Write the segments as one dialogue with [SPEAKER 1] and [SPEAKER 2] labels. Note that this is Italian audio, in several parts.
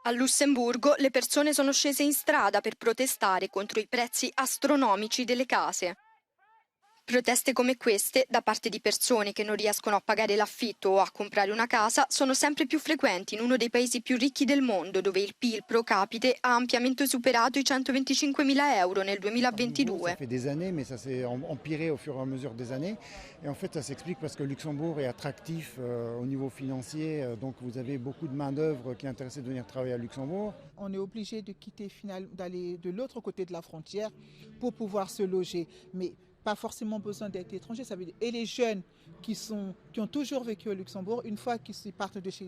[SPEAKER 1] A Lussemburgo le persone sono scese in strada per protestare contro i prezzi astronomici delle case. Proteste come queste, da parte di persone che non riescono a pagare l'affitto o a comprare una casa, sono sempre più frequenti in uno dei paesi più ricchi del mondo, dove il PIL pro capite ha ampiamente superato i 125.000 euro nel
[SPEAKER 2] Ça
[SPEAKER 1] 2022.
[SPEAKER 2] fait des années, mais ça s'est empiré au fur et à mesure des années. Et en fait, ça s'explique parce que Luxembourg est attractif au niveau financier. Donc, vous avez beaucoup de main-d'œuvre qui est intéressée de venir travailler à Luxembourg.
[SPEAKER 3] On est obligé de quitter d'aller de l'autre côté de la frontière pour pouvoir se loger. Mais pas forcément besoin d'être étranger. Ça veut dire, et les jeunes qui ont toujours vécu au Luxembourg, une fois qu'ils partent de chez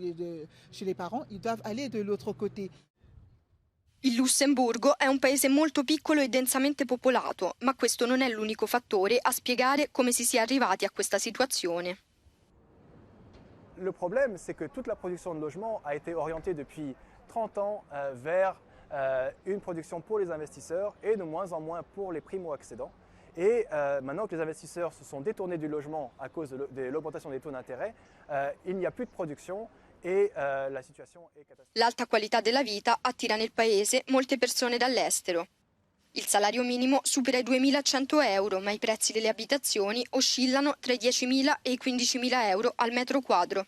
[SPEAKER 3] les parents, ils doivent aller de l'autre côté.
[SPEAKER 1] Il Lussemburgo è un paese molto piccolo e densamente popolato, ma questo non è l'unico fattore a spiegare come si sia arrivati a questa situazione.
[SPEAKER 4] Le problème, c'est que toute la production de logements a été orientée depuis 30 ans vers une production pour les investisseurs et de moins en moins pour les primo-accédants. Et maintenant que les investisseurs se sont détournés du logement à cause de l'augmentation des taux d'intérêt, il n'y a plus de production e la situazione è catastrofica.
[SPEAKER 1] L'alta qualità della vita attira nel paese molte persone dall'estero. Il salario minimo supera i 2.100 euro, ma i prezzi delle abitazioni oscillano tra i 10.000 e i 15.000 euro al metro quadro.